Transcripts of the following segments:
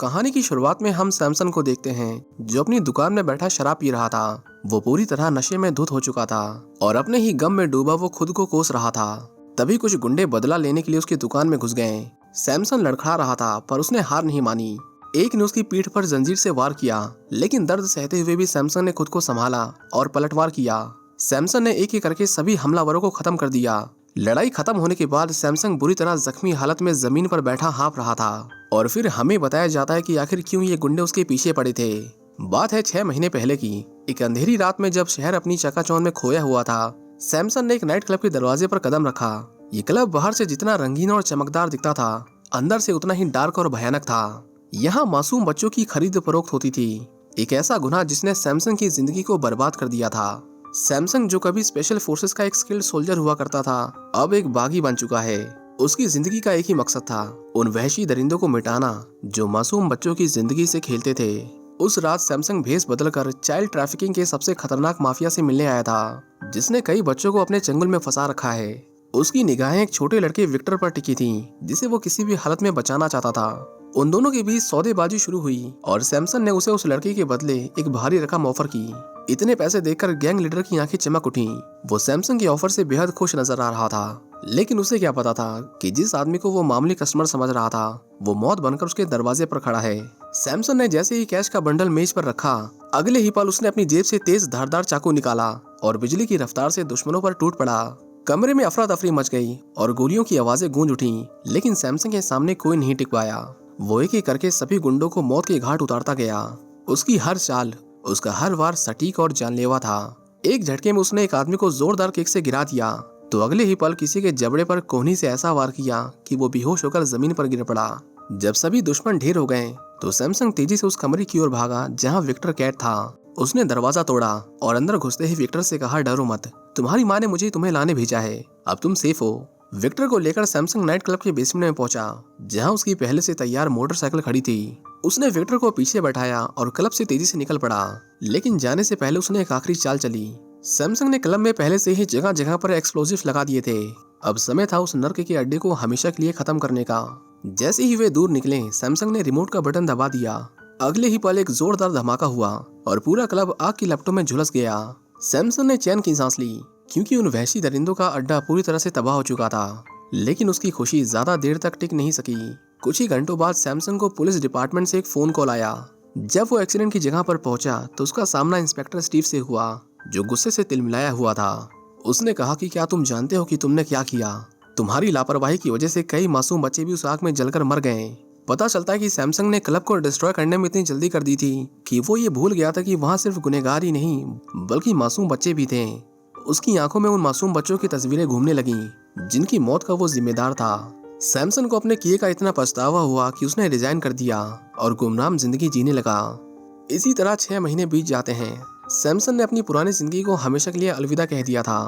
कहानी की शुरुआत में हम सैमसन को देखते हैं जो अपनी दुकान में बैठा शराब पी रहा था। वो पूरी तरह नशे में धुत हो चुका था और अपने ही गम में डूबा वो खुद को कोस रहा था। तभी कुछ गुंडे बदला लेने के लिए उसकी दुकान में घुस गए। सैमसन लड़खड़ा रहा था पर उसने हार नहीं मानी। एक ने उसकी पीठ पर जंजीर से वार किया, लेकिन दर्द सहते हुए भी सैमसन ने खुद को संभाला और पलटवार किया। सैमसन ने एक एक करके सभी हमलावरों को खत्म कर दिया। लड़ाई खत्म होने के बाद सैमसन बुरी तरह जख्मी हालत में जमीन पर बैठा हाँफ रहा था। और फिर हमें बताया जाता है कि आखिर क्यों ये गुंडे उसके पीछे पड़े थे। बात है 6 महीने पहले की। एक अंधेरी रात में जब शहर अपनी चकाचौंध में खोया हुआ था, सैमसन ने एक नाइट क्लब के दरवाजे पर कदम रखा। ये क्लब बाहर से जितना रंगीन और चमकदार दिखता था, अंदर से उतना ही डार्क और भयानक था। यहाँ मासूम बच्चों की खरीद फरोख्त होती थी, एक ऐसा गुनाह जिसने सैमसन की जिंदगी को बर्बाद कर दिया था। सैमसन जो कभी स्पेशल फोर्सेस का एक स्किल्ड सोल्जर हुआ करता था, अब एक बागी बन चुका है। उसकी जिंदगी का एक ही मकसद था, उन वहशी दरिंदों को मिटाना जो मासूम बच्चों की जिंदगी से खेलते थे। उस रात सैमसन भेस बदलकर चाइल्ड ट्रैफिकिंग के सबसे खतरनाक माफिया से मिलने आया था, जिसने कई बच्चों को अपने चंगुल में फंसा रखा है। उसकी निगाहें एक छोटे लड़के विक्टर पर टिकी थीं, जिसे वो किसी भी हालत में बचाना चाहता था। उन दोनों के बीच सौदेबाजी शुरू हुई और सैमसन ने उसे उस लड़के के बदले एक भारी रकम ऑफर की। इतने पैसे देखकर गैंग लीडर की आंखें चमक उठी। वो सैमसन के ऑफर से बेहद खुश नजर आ रहा था, लेकिन उसे क्या पता था कि जिस आदमी को वो मामूली कस्टमर समझ रहा था, वो मौत बनकर उसके दरवाजे पर खड़ा है। सैमसन ने जैसे ही कैश का बंडल मेज पर रखा, अगले ही पल उसने अपनी जेब से तेज धारदार चाकू निकाला और बिजली की रफ्तार से दुश्मनों पर टूट पड़ा। कमरे में अफरा तफरी मच गई और गोलियों की आवाजें गूंज उठी, लेकिन सैमसन के सामने कोई नहीं टिक पाया। वो एक एक करके सभी गुंडों को मौत के घाट उतारता गया। उसकी हर चाल, उसका हर वार सटीक और जानलेवा था। एक झटके में उसने एक आदमी को जोरदार किक से गिरा दिया, तो अगले ही पल किसी के जबड़े पर कोहनी से ऐसा वार किया कि वो बेहोश होकर जमीन पर गिर पड़ा। जब सभी दुश्मन ढेर हो गए तो सैमसन तेजी से उस कमरे की ओर भागा जहां विक्टर कैद था। उसने दरवाजा तोड़ा और अंदर घुसते ही विक्टर से कहा, डरो मत, तुम्हारी माँ ने मुझे तुम्हें लाने भेजा है, अब तुम सेफ हो। विक्टर को लेकर सैमसन नाइट क्लब के बेसमेंट में पहुंचा, जहां उसकी पहले से तैयार मोटरसाइकिल खड़ी थी। उसने विक्टर को पीछे बैठाया और क्लब से तेजी से निकल पड़ा, लेकिन जाने से पहले उसने एक आखिरी चाल चली। सैमसन ने क्लब में पहले से ही जगह जगह पर एक्सप्लोजिव लगा दिए थे। अब समय था उस नर्क के अड्डे को हमेशा के लिए खत्म करने का। जैसे ही वे दूर निकले, सैमसन ने रिमोट का बटन दबा दिया। अगले ही पल एक जोरदार धमाका हुआ और पूरा क्लब आग की लपटों में झुलस गया। सैमसन ने चैन की सांस ली, क्योंकि उन वहशी दरिंदों का अड्डा पूरी तरह से तबाह हो चुका था। लेकिन उसकी खुशी ज्यादा देर तक टिक नहीं सकी। कुछ ही घंटों बाद सैमसन को पुलिस डिपार्टमेंट से एक फोन कॉल आया। जब वो एक्सीडेंट की जगह पर पहुंचा तो उसका सामना इंस्पेक्टर स्टीव से हुआ, जो गुस्से से तिलमिलाया हुआ था। उसने कहा कि क्या तुम जानते हो कि तुमने क्या किया? तुम्हारी लापरवाही की वजह से कई मासूम बच्चे भी उस आग में जलकर मर गए। पता चलता है कि सैमसंग ने क्लब को डिस्ट्रॉय करने में इतनी जल्दी कर दी थी कि वो ये भूल गया था कि वहाँ सिर्फ गुनहगार ही नहीं बल्कि मासूम बच्चे भी थे। उसकी आंखों में उन मासूम बच्चों की तस्वीरें घूमने लगीं, जिनकी मौत का वो जिम्मेदार था। सैमसन को अपने किए का इतना पछतावा हुआ कि उसने रिजाइन कर दिया और गुमनाम जिंदगी जीने लगा। इसी तरह 6 महीने बीत जाते हैं। सैमसन ने अपनी पुरानी जिंदगी को हमेशा के लिए अलविदा कह दिया था।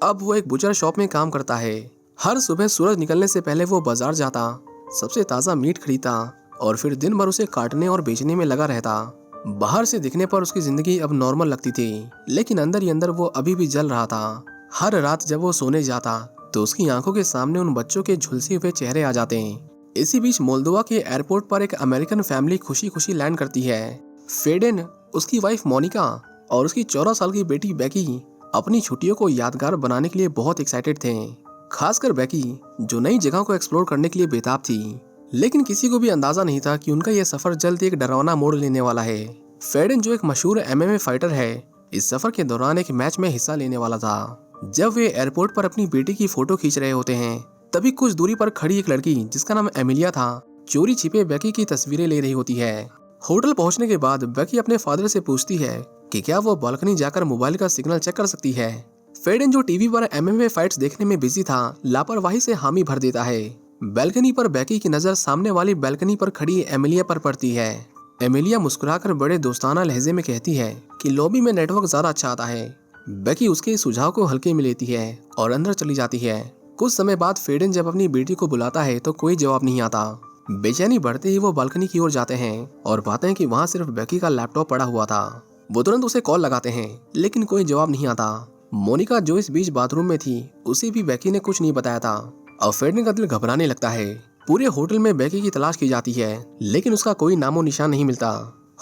अब वो एक बुचर शॉप में काम करता है। हर सुबह सूरज निकलने से पहले वो बाजार जाता, सबसे ताज़ा मीट खरीदता और फिर दिन भर उसे काटने और बेचने में लगा रहता। बाहर से दिखने पर उसकी जिंदगी अब नॉर्मल लगती थी, लेकिन अंदर ही अंदर वो अभी भी जल रहा था। हर रात जब वो सोने जाता तो उसकी आंखों के सामने उन बच्चों के झुलसे हुए चेहरे आ जाते हैं। इसी बीच मोल्दोवा के एयरपोर्ट पर एक अमेरिकन फैमिली खुशी खुशी लैंड करती है। फेडेन, उसकी वाइफ मोनिका और उसकी 14 साल की बेटी बेकी अपनी छुट्टियों को यादगार बनाने के लिए बहुत एक्साइटेड थे। खासकर बेकी, जो नई जगह को एक्सप्लोर करने के लिए बेताब थी। लेकिन किसी को भी अंदाजा नहीं था कि उनका यह सफर जल्द एक डरावना मोड़ लेने वाला है। फेडेन, जो एक मशहूर एमएमए फाइटर है, इस सफर के दौरान एक मैच में हिस्सा लेने वाला था। जब वे एयरपोर्ट पर अपनी बेटी की फोटो खींच रहे होते हैं, तभी कुछ दूरी पर खड़ी एक लड़की जिसका नाम एमिलिया था, चोरी छिपे बेकी की तस्वीरें ले रही होती है। होटल पहुंचने के बाद बेकी अपने फादर से पूछती है कि क्या वो बालकनी जाकर मोबाइल का सिग्नल चेक कर सकती है। फेडेन, जो टीवी पर एमएमए फाइट्स देखने में बिजी था, लापरवाही से हामी भर देता है। बैल्कनी पर बेकी की नजर सामने वाली बैल्कनी पर खड़ी एमिलिया पर पड़ती है। एमिलिया मुस्कुराकर बड़े दोस्ताना लहजे में कहती है कि लॉबी में नेटवर्क ज्यादा अच्छा आता है। बेकी उसके सुझाव को हल्के में लेती है और अंदर चली जाती है। कुछ समय बाद फेडेन जब अपनी बेटी को बुलाता है तो कोई जवाब नहीं आता। बेचैनी बढ़ते ही वो बालकनी की ओर जाते हैं और पाते हैं कि वहाँ सिर्फ बेकी का लैपटॉप पड़ा हुआ था। वो तुरंत उसे कॉल लगाते हैं, लेकिन कोई जवाब नहीं आता। मोनिका, जो इस बीच बाथरूम में थी, उसे भी बेकी ने कुछ नहीं बताया था। अब फेडेन का दिल घबराने लगता है। पूरे होटल में बेकी की तलाश की जाती है, लेकिन उसका कोई नामो निशान नहीं मिलता।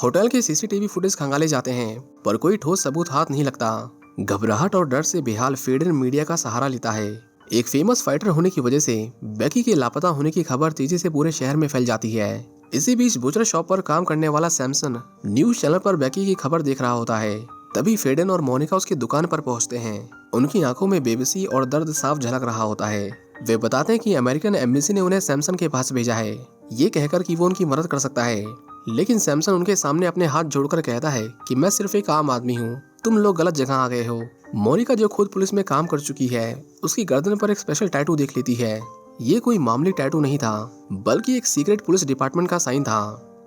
होटल के सीसीटीवी फुटेज खंगाले जाते हैं, पर कोई ठोस सबूत हाथ नहीं लगता। घबराहट और डर से बेहाल फेडन मीडिया का सहारा लेता है। एक फेमस फाइटर होने की वजह से बेकी के लापता होने की खबर तेजी से पूरे शहर में फैल जाती है। इसी बीच बुचर शॉप पर काम करने वाला सैमसन न्यूज चैनल पर बेकी की खबर देख रहा होता है। तभी फेडन और मोनिका उसकी दुकान पर पहुंचते हैं। उनकी आंखों में बेबसी और दर्द साफ झलक रहा होता है। वे बताते हैं कि अमेरिकन एम्बेसी ने उन्हें सैमसन के पास भेजा है, ये कहकर कि वो उनकी मदद कर सकता है। लेकिन सैमसन उनके सामने अपने हाथ जोड़कर कहता है कि मैं सिर्फ एक आम आदमी हूँ, तुम लोग गलत जगह आ गए हो। मोनिका, जो खुद पुलिस में काम कर चुकी है, उसकी गर्दन पर एक स्पेशल टैटू देख लेती है। ये कोई मामूली टैटू नहीं था, बल्कि एक सीक्रेट पुलिस डिपार्टमेंट का साइन था।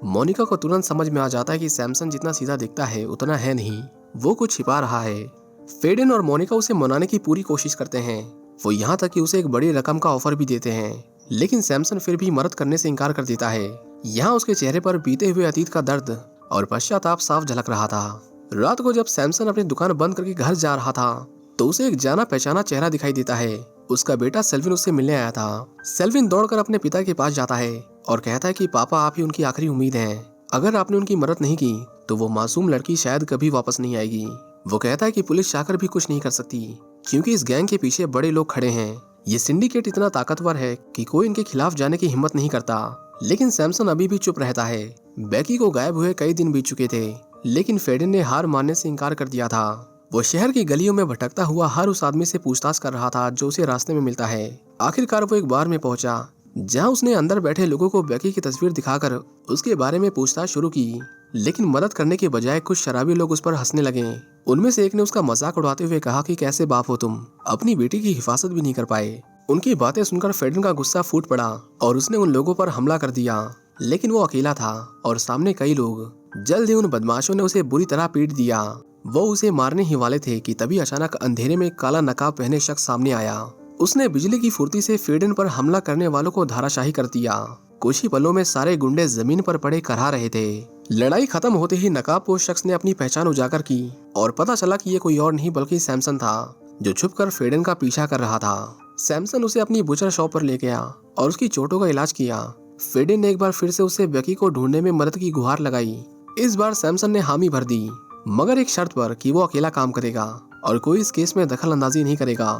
मोनिका को तुरंत समझ में आ जाता है कि सैमसन जितना सीधा दिखता है उतना है नहीं, वो कुछ छिपा रहा है। फेडन और मोनिका उसे मनाने की पूरी कोशिश करते हैं। वो यहाँ तक कि उसे एक बड़ी रकम का ऑफर भी देते हैं, लेकिन सैमसन फिर भी मदद करने से इनकार कर देता है। यहाँ उसके चेहरे पर बीते हुए अतीत का दर्द और पश्चाताप साफ झलक रहा था। रात को जब सैमसन अपनी दुकान बंद करके घर जा रहा था, तो उसे एक जाना पहचाना चेहरा दिखाई देता है। उसका बेटा सेल्विन उससे मिलने आया था। सेल्विन दौड़कर अपने पिता के पास जाता है और कहता है कि पापा, आप ही उनकी आखिरी उम्मीद हैं। अगर आपने उनकी मदद नहीं की तो वो मासूम लड़की शायद कभी वापस नहीं आएगी। वो कहता है कि पुलिस चाहकर भी कुछ नहीं कर सकती, क्योंकि इस गैंग के पीछे बड़े लोग खड़े हैं। ये सिंडिकेट इतना ताकतवर है कि कोई इनके खिलाफ जाने की हिम्मत नहीं करता। लेकिन सैमसन अभी भी चुप रहता है। बेकी को गायब हुए कई दिन बीत चुके थे, लेकिन फेडन ने हार मानने से इनकार कर दिया था। वो शहर की गलियों में भटकता हुआ हर उस आदमी से पूछताछ कर रहा था जो उसे रास्ते में मिलता है। आखिरकार वो एक बार में पहुंचा, जहां उसने अंदर बैठे लोगों को बेकी की तस्वीर दिखाकर उसके बारे में पूछताछ शुरू की। लेकिन मदद करने के बजाय कुछ शराबी लोग उस पर हंसने लगे। उनमें से एक ने उसका मजाक उड़ाते हुए कहा कि कैसे बाप हो तुम, अपनी बेटी की हिफाजत भी नहीं कर पाए। उनकी बातें सुनकर फेडन का गुस्सा फूट पड़ा और उसने उन लोगों पर हमला कर दिया। लेकिन वो अकेला था और सामने कई लोग। जल्द ही उन बदमाशों ने उसे बुरी तरह पीट दिया। वो उसे मारने ही वाले थे कि तभी अचानक अंधेरे में काला नकाब पहने शख्स सामने आया। उसने बिजली की फुर्ती से फेडन पर हमला करने वालों को धाराशाही कर दिया। कुछ ही पलों में सारे गुंडे जमीन पर पड़े करहा रहे थे। लड़ाई खत्म होते ही नकाबपोश शख्स ने अपनी पहचान उजागर की और पता चला कि ये कोई और नहीं बल्कि सैमसन था, जो छुपकर फेडन का पीछा कर रहा था। सैमसन उसे अपनी बुचर शॉप पर ले गया और उसकी चोटों का इलाज किया। फेडन ने एक बार फिर से उसे बेकी को ढूंढने में मदद की गुहार लगाई। इस बार सैमसन ने हामी भर दी, मगर एक शर्त पर कि वो अकेला काम करेगा और कोई इस केस में दखल अंदाजी नहीं करेगा।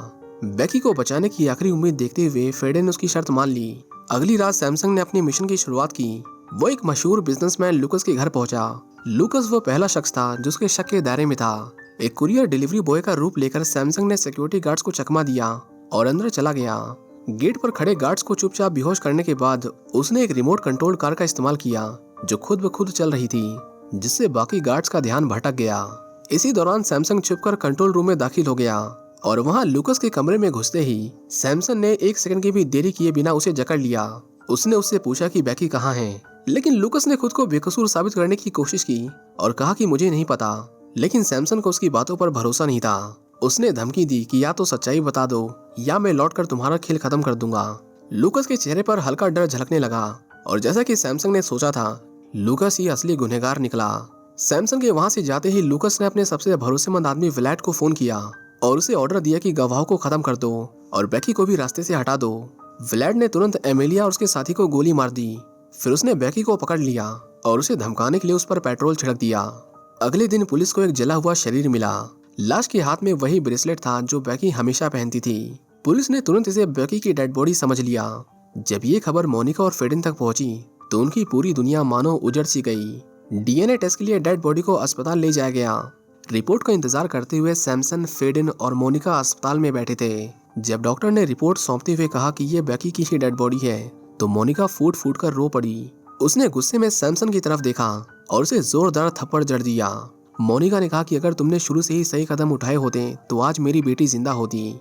बेकी को बचाने की आखिरी उम्मीद देखते हुए फेडन ने उसकी शर्त मान ली। अगली रात सैमसन ने अपनी मिशन की शुरुआत की। वो एक मशहूर बिजनेसमैन लूकस के घर पहुंचा। लूकस वो पहला शख्स था जिसके शक के दायरे में था। एक कुरियर डिलीवरी बॉय का रूप लेकर सैमसन ने सिक्योरिटी गार्ड्स को चकमा दिया और अंदर चला गया। गेट पर खड़े गार्ड्स को चुपचाप बेहोश करने के बाद उसने एक रिमोट कंट्रोल कार का इस्तेमाल किया जो खुद ब खुद चल रही थी, जिससे बाकी गार्ड्स का ध्यान भटक गया। इसी दौरान सैमसन छुपकर कंट्रोल रूम में दाखिल हो गया और वहां लूकस के कमरे में घुसते ही सैमसन ने एक सेकंड की भी देरी किए बिना उसे जकड़ लिया। उसने उससे पूछा कि बेकी कहाँ है, लेकिन लूकस ने खुद को बेकसूर साबित करने की कोशिश की और कहा कि मुझे नहीं पता। लेकिन सैमसन को उसकी बातों पर भरोसा नहीं था। उसने धमकी दी कि या तो सच्चाई बता दो या मैं लौटकर तुम्हारा खेल खत्म कर दूंगा। लूकस के चेहरे पर हल्का डर झलकने लगा और जैसा कि सैमसन ने सोचा था, लूकस ही असली गुनहगार निकला। सैमसन के वहां से जाते ही लूकस ने अपने सबसे भरोसेमंद आदमी विलैट को फोन किया और उसे ऑर्डर दिया कि गवाहों को खत्म कर दो और बेकी को भी रास्ते से हटा दो। विलैट ने तुरंत एमिलिया और उसके साथी को गोली मार दी। फिर उसने बेकी को पकड़ लिया और उसे धमकाने के लिए उस पर पेट्रोल छिड़क दिया। अगले दिन पुलिस को एक जला हुआ शरीर मिला। लाश के हाथ में वही ब्रेसलेट था जो बेकी हमेशा पहनती थी। पुलिस ने तुरंत इसे बेकी की डेड बॉडी समझ लिया। जब ये खबर मोनिका और फेडन तक पहुंची तो उनकी पूरी दुनिया मानो उजड़ सी गई। डीएनए टेस्ट के लिए डेड बॉडी को अस्पताल ले जाया गया। रिपोर्ट का इंतजार करते हुए सैमसन, फेडन और मोनिका अस्पताल में बैठे थे। जब डॉक्टर ने रिपोर्ट सौंपते हुए कहा कि ये बेकी की ही डेड बॉडी है, तो मोनिका फूट फूट कर रो पड़ी। उसने गुस्से में सैमसन की तरफ देखा और उसे जोरदार थप्पड़ जड़ दिया। मोनिका ने कहा कि अगर तुमने शुरू से ही सही कदम उठाए होते तो आज मेरी बेटी जिंदा होती।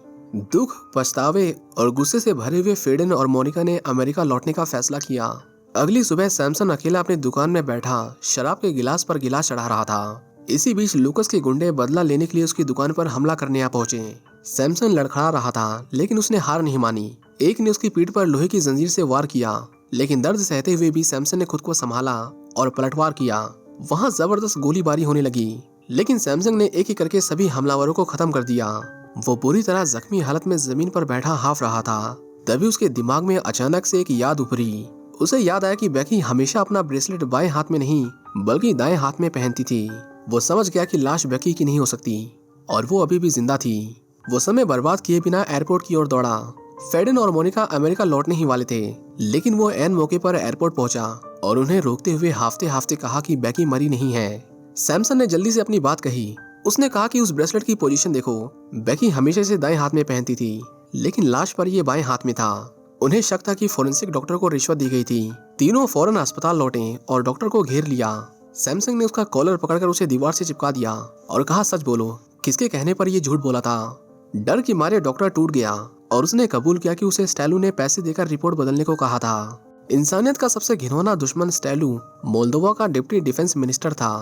दुख, पछतावे और गुस्से से भरे हुए फेडन और मोनिका ने अमेरिका लौटने का फैसला किया। अगली सुबह सैमसन अकेला अपनी दुकान में बैठा शराब के गिलास पर गिलास चढ़ा रहा था। इसी बीच लूकस के गुंडे बदला लेने के लिए उसकी दुकान पर हमला करने आ पहुंचे। सैमसन लड़खड़ा रहा था, लेकिन उसने हार नहीं मानी। एक ने उसकी पीठ पर लोहे की जंजीर से वार किया, लेकिन दर्द सहते हुए भी सैमसन ने खुद को संभाला और पलटवार किया। वहां जबरदस्त गोलीबारी होने लगी, लेकिन सैमसन ने एक एक करके सभी हमलावरों को खत्म कर दिया। वो पूरी तरह जख्मी हालत में जमीन पर बैठा हाफ रहा था। तभी उसके दिमाग में अचानक से एक याद उभरी। उसे याद आया कि बेकी हमेशा अपना ब्रेसलेट बाएं हाथ में नहीं बल्कि दाएं हाथ में पहनती थी। वो समझ गया कि लाश बेकी की नहीं हो सकती और वो अभी भी जिंदा थी। वो समय बर्बाद किए बिना एयरपोर्ट की ओर दौड़ा। फेडेन और मोनिका अमेरिका लौटने ही वाले थे, लेकिन वो ऐन मौके पर एयरपोर्ट पहुंचा और उन्हें रोकते हुए हाफते हाफते कहा कि बेकी मरी नहीं है। सैमसन ने जल्दी से अपनी बात कही। उसने कहा कि उस ब्रेसलेट की पोजीशन देखो, बेकी हमेशा से दाएं हाथ में पहनती थी, लेकिन लाश पर ये बाएं हाथ में था। उन्हें शक था कि फोरेंसिक डॉक्टर को रिश्वत दी गई थी। तीनों फौरन अस्पताल लौटे और डॉक्टर को घेर लिया। सैमसंग ने उसका कॉलर पकड़कर उसे दीवार से चिपका दिया और कहा, सच बोलो, किसके कहने पर ये झूठ बोला था। डर के मारे डॉक्टर टूट गया और उसने कबूल किया कि उसे स्टैलू ने पैसे देकर रिपोर्ट बदलने को कहा था। इंसानियत का सबसे घिनौना दुश्मन स्टैलू मोल्दोवा का डिप्टी डिफेंस मिनिस्टर था।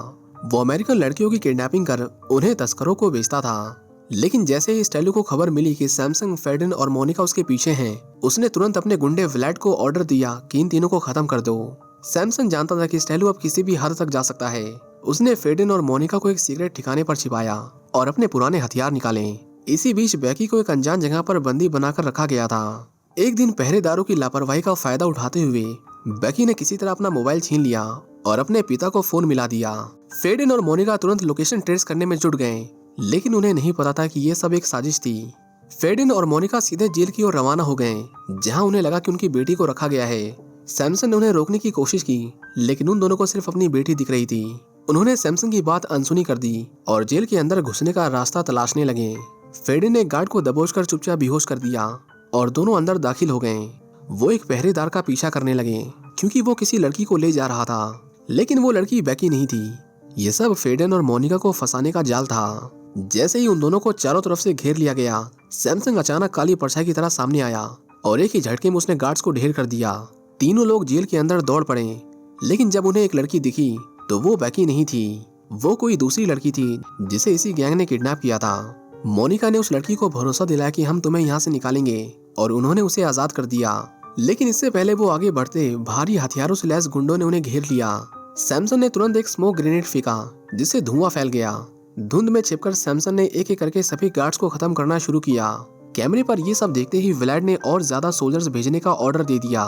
वो अमेरिकन लड़कियों की किडनैपिंग कर उन्हें तस्करों को बेचता था। लेकिन जैसे ही स्टैलू को खबर मिली कि सैमसंग, फेडेन और मोनिका उसके पीछे हैं, उसने तुरंत अपने गुंडे व्लाड को ऑर्डर दिया कि इन तीनों को खत्म कर दो। सैमसंग जानता था कि स्टैलू अब किसी भी हद तक जा सकता है। उसने फेडेन और मोनिका को एक सीक्रेट ठिकाने पर छिपाया और अपने पुराने हथियार निकाले। इसी बीच बेकी को एक अनजान जगह पर बंदी बनाकर रखा गया था। एक दिन पहरेदारों की लापरवाही का फायदा उठाते हुए बेकी ने किसी तरह अपना मोबाइल छीन लिया और अपने पिता को फोन मिला दिया। फेडेन और मोनिका तुरंत लोकेशन ट्रेस करने में जुट गए, लेकिन उन्हें नहीं पता था कि ये सब एक साजिश थी। फेडेन और मोनिका सीधे जेल की ओर रवाना हो गए, जहां उन्हें लगा कि उनकी बेटी को रखा गया है। सैमसन ने उन्हें रोकने की कोशिश की, लेकिन उन दोनों को सिर्फ अपनी बेटी दिख रही थी। उन्होंने सैमसन की बात अनसुनी कर दी और जेल के अंदर घुसने का रास्ता तलाशने लगे। फेडेन ने गार्ड को दबोचकर चुपचाप बेहोश कर दिया और दोनों अंदर दाखिल हो गए। वो एक पहरेदार का पीछा करने लगे क्योंकि वो किसी लड़की को ले जा रहा था, लेकिन वो लड़की बेकी नहीं थी। ये सब फेडेन और मोनिका को फंसाने का जाल था। जैसे ही उन दोनों को चारों तरफ से घेर लिया गया, सैमसंग अचानक काली परछाई की तरह सामने आया और एक ही झटके में उसने गार्ड्स को ढेर कर दिया। तीनों लोग जेल के अंदर दौड़ पड़े, लेकिन जब उन्हें एक लड़की दिखी तो वो बेकी नहीं थी। वो कोई दूसरी लड़की थी जिसे इसी गैंग ने किडनैप किया था। मोनिका ने उस लड़की को भरोसा दिलाया कि हम तुम्हें यहाँ से निकालेंगे और उन्होंने उसे आजाद कर दिया। लेकिन इससे पहले वो आगे बढ़ते भारी हथियारों से लैस गुंडों ने उन्हें घेर लिया। सैमसन ने तुरंत एक स्मोक ग्रेनेड फेंका जिससे धुआं फैल गया। धुंध में छिपकर सैमसन ने एक एक करके सभी गार्ड्स को खत्म करना शुरू किया। कैमरे पर ये सब देखते ही व्लाड ने और ज्यादा सोल्जर्स भेजने का ऑर्डर दे दिया,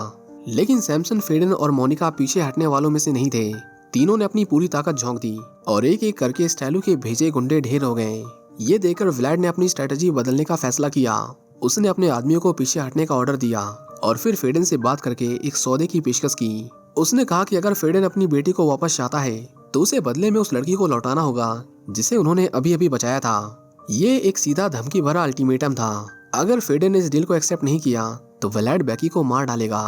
लेकिन सैमसन, फेडेन और मोनिका पीछे हटने वालों में से नहीं थे। तीनों ने अपनी पूरी ताकत झोंक दी और एक एक करके स्टैलू के भेजे गुंडे ढेर हो गए। ये देखकर व्लाड ने अपनी स्ट्रेटजी बदलने का फैसला किया। उसने अपने आदमियों को पीछे हटने का ऑर्डर दिया और फिर फेडेन से बात करके एक सौदे की पेशकश की। उसने कहा कि अगर फेडेन अपनी बेटी को वापस चाहता है तो उसे बदले में उस लड़की को लौटाना होगा जिसे उन्होंने अभी अभी बचाया था। ये एक सीधा धमकी भरा अल्टीमेटम था। अगर फेडेन ने इस डील को एक्सेप्ट नहीं किया तो व्लाड बेकी को मार डालेगा।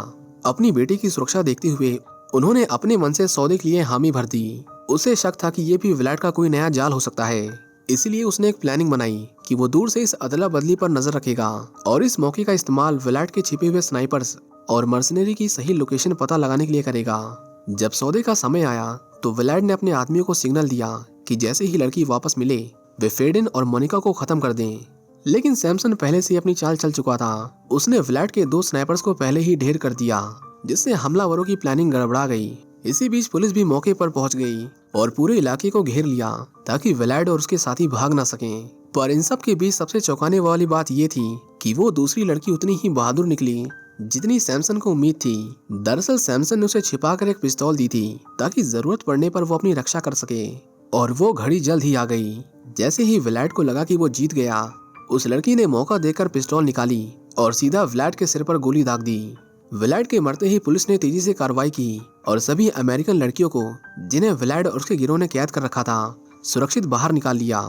अपनी बेटी की सुरक्षा देखते हुए उन्होंने अपने मन से सौदे के लिए हामी भर दी। उसे शक था कि ये भी व्लाड का कोई नया जाल हो सकता है, इसलिए उसने एक प्लानिंग बनाई कि वो दूर से इस अदला बदली पर नजर रखेगा और इस मौके का इस्तेमाल व्लाड के छिपे हुए स्नाइपर्स और मर्सनरी की सही लोकेशन पता लगाने के लिए करेगा। जब सौदे का समय आया तो व्लाड ने अपने आदमियों को सिग्नल दिया कि जैसे ही लड़की वापस मिले वे फेडेन और मोनिका को खत्म कर दें। लेकिन सैमसन पहले से अपनी चाल चल चुका था। उसने व्लाड के 2 स्नाइपर्स को पहले ही ढेर कर दिया, जिससे हमलावरों की प्लानिंग गड़बड़ा गई। इसी बीच पुलिस भी मौके पर पहुंच गई और पूरे इलाके को घेर लिया ताकि व्लाड और उसके साथी भाग ना सकें। पर इन सब के बीच सबसे चौंकाने वाली बात ये थी कि वो दूसरी लड़की उतनी ही बहादुर निकली जितनी सैमसन को उम्मीद थी। दरअसल सैमसन ने उसे छिपाकर एक पिस्तौल दी थी ताकि जरूरत पड़ने पर वो अपनी रक्षा कर सके, और वो घड़ी जल्द ही आ गई। जैसे ही व्लाड को लगा कि वो जीत गया, उस लड़की ने मौका देकर पिस्तौल निकाली और सीधा व्लाड के सिर पर गोली दाग दी। व्लाड के मरते ही पुलिस ने तेजी से कार्रवाई की और सभी अमेरिकन लड़कियों को, जिन्हें व्लाड और उसके गिरोह ने कैद कर रखा था, सुरक्षित बाहर निकाल लिया।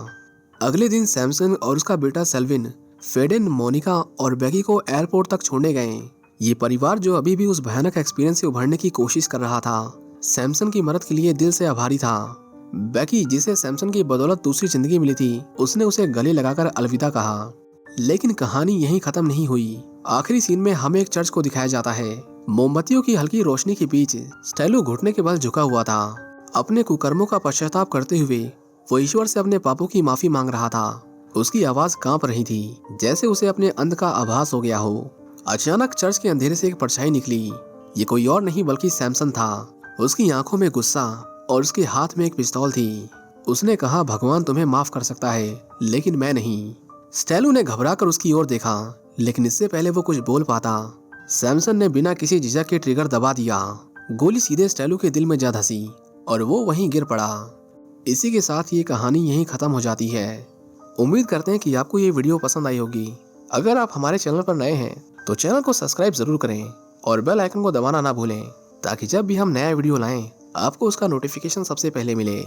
अगले दिन सैमसन और उसका बेटा सेल्विन, फेडेन, मोनिका और बेकी को एयरपोर्ट तक छोड़ने गए। ये परिवार जो अभी भी उस भयानक एक्सपीरियंस से उभरने की कोशिश कर रहा था, सैमसन की मदद के लिए दिल से आभारी था। बेकी, जिसे सैमसन की बदौलत दूसरी जिंदगी मिली थी, उसने उसे गले लगाकर अलविदा कहा। लेकिन कहानी यहीं खत्म नहीं हुई। आखिरी सीन में हमें एक चर्च को दिखाया जाता है। मोमबत्तियों की हल्की रोशनी के बीच स्टैलू घुटने के बल झुका हुआ था। अपने कुकर्मों का पश्चाताप करते हुए वो ईश्वर से अपने पापों की माफी मांग रहा था। उसकी आवाज कांप रही थी, जैसे उसे अपने अंत का आभास हो गया हो। अचानक चर्च के अंधेरे से एक परछाई निकली। ये कोई और नहीं बल्कि सैमसन था। उसकी आंखों में गुस्सा और उसके हाथ में एक पिस्तौल थी। उसने कहा, भगवान तुम्हें माफ कर सकता है, लेकिन मैं नहीं। स्टैलू ने घबराकर उसकी ओर देखा, लेकिन इससे पहले वो कुछ बोल पाता, सैमसन ने बिना किसी झिझक के ट्रिगर दबा दिया। गोली सीधे स्टेलू के दिल में जा धंसी और वो वहीं गिर पड़ा। इसी के साथ ये कहानी यहीं खत्म हो जाती है। उम्मीद करते हैं कि आपको ये वीडियो पसंद आई होगी। अगर आप हमारे चैनल पर नए हैं तो चैनल को सब्सक्राइब जरूर करें और बेल आइकन को दबाना ना भूलें, ताकि जब भी हम नया वीडियो लाएं आपको उसका नोटिफिकेशन सबसे पहले मिले।